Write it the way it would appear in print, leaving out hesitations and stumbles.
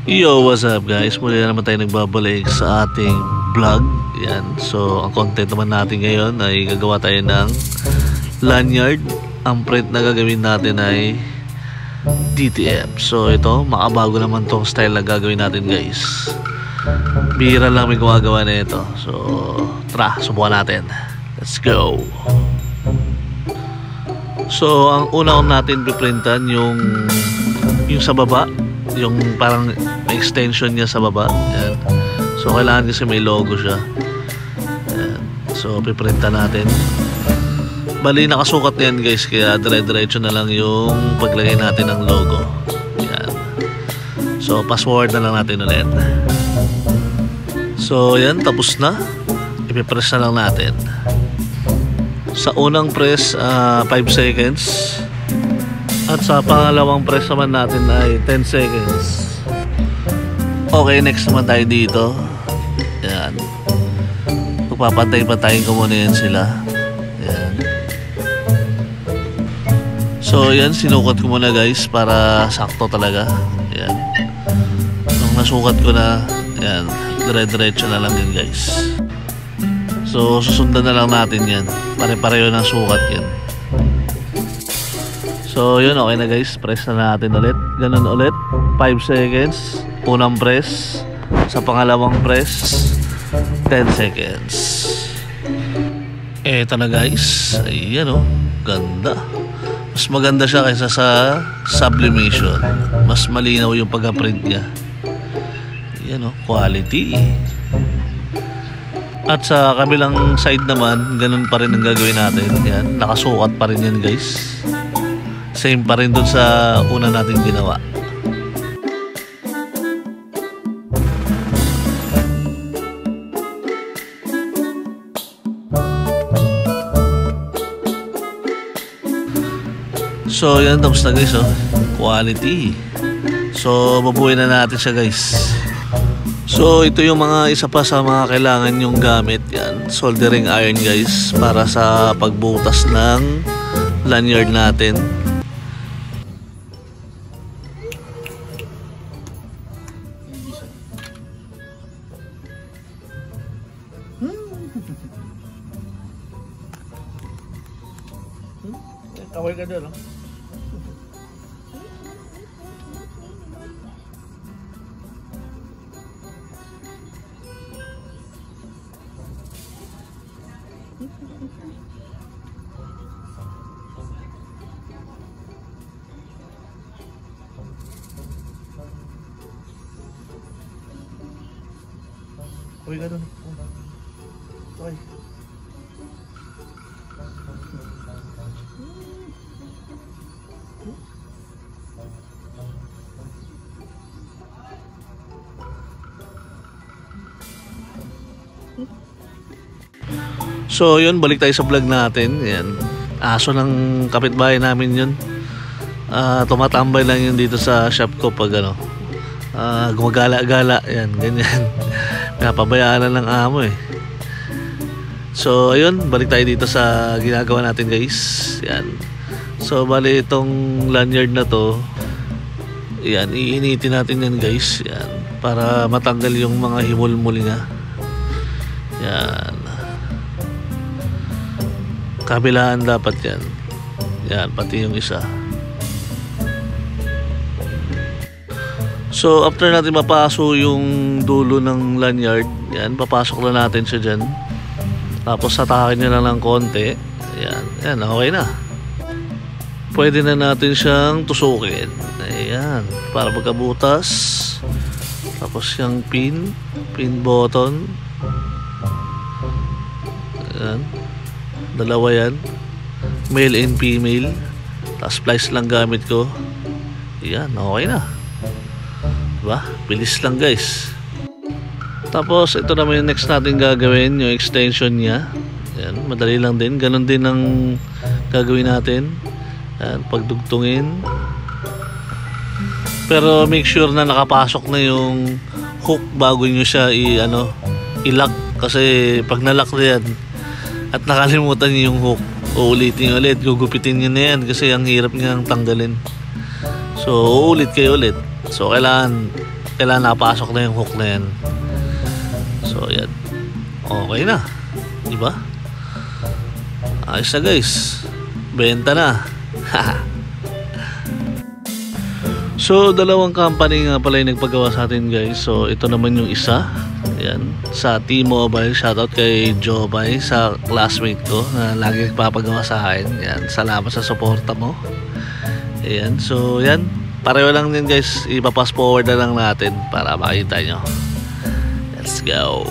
Yo, what's up guys? Muli na naman tayo nagbabalik sa ating vlog. Yan. So, ang content naman natin ngayon ay gagawa tayo ng lanyard. Ang print na gagawin natin ay DTF. So, ito, makabago naman tong style na gagawin natin guys. Bihira lang may gumagawa na ito. So, tara, subukan natin. Let's go! So, ang una natin piprintan yung sa baba. Yung parang may extension niya sa baba. Yan. So kailangan kasi may logo siya. Yan. So piprinta natin. Bali nakasukat na yan guys, kaya dire-diretso na lang yung paglagay natin ng logo. Yan. So pass forward na lang natin ulit. So yan, tapos na. Ipipress na lang natin. Sa unang press 5 seconds. At sa pangalawang press naman natin ay 10 seconds. Okay, next naman tayo dito. Yan. Pagpapantay-pantayin ko muna yan sila. Yan. So yan, sinukat ko muna guys para sakto talaga. Yan. Nung nasukat ko na, yan, dire-diretso na lang yun guys. So susundan na lang natin yan. Pare-pareho ng sukat yan. So yun, okay na guys, press na natin ulit. Ganun ulit, 5 seconds unang press. Sa pangalawang press 10 seconds. Eto na guys. Ayan o, ganda. Mas maganda siya kaysa sa sublimation. Mas malinaw yung pagka-print niya. Ayan o, quality. At sa kabilang side naman, ganun pa rin ang gagawin natin. Yan, nakasukat pa rin yan guys. Same pa rin dun sa una natin ginawa. So yan, tapos na guys oh. Quality. So babuhin na natin siya guys. So ito yung mga isa pa sa mga kailangan yung gamit. Yan, soldering iron guys, para sa pagbutas ng lanyard natin. Kawal ka doon, no? Kawal ka doon. Kawal. So yun, balik tayo sa vlog natin. Yan, aso ng kapitbahay namin yun. Tumatambay lang yun dito sa shop ko pag ano, gumagala-gala. Yan, ganyan. Napabayaan ng amo eh. So ayun, balik tayo dito sa ginagawa natin guys. Yan. So bali itong lanyard na to, yan, iinitin natin yan guys. Yan, para matanggal yung mga himul-mul niya. Yan. Kabilaan dapat yan. Yan, pati yung isa. So after natin mapaso yung dulo ng lanyard, yan, papasok na natin siya dyan. Tapos hatakin nyo na ng konti. Yan, yan, okay na. Pwede na natin siyang tusukin. Ayan, para magkabutas. Tapos yung pin button. Ayan, dalawa yan, male and female. Tapos splice lang gamit ko. Yan, okay na, diba? Bilis lang guys. Tapos ito naman yung next natin gagawin, yung extension nya. Yan, madali lang din. Ganon din ang gagawin natin. Yan, pagdugtungin. Pero make sure na nakapasok na yung hook bago nyo siya i-lock. Kasi pag nalock na yan at nakalimutan nyo yung hook, uulitin nyo ulit, gugupitin nyo na yan kasi ang hirap niyang tanggalin. So uulit kayo ulit. So kailangan kailangan napasok na yung hook na yan. So yan, okay na, diba? Ayos na guys, benta na. So dalawang company nga pala yung nagpagawa sa atin guys. So ito naman yung isa, yan, sa T-Mobile. Shoutout kay Jobay, sa classmate ko na lagi nagpapagawa sa akin. Yan, salamat sa suporta mo. Ayan, so yan, pareho lang din guys, ipapass forward na lang natin para makita nyo. Let's go.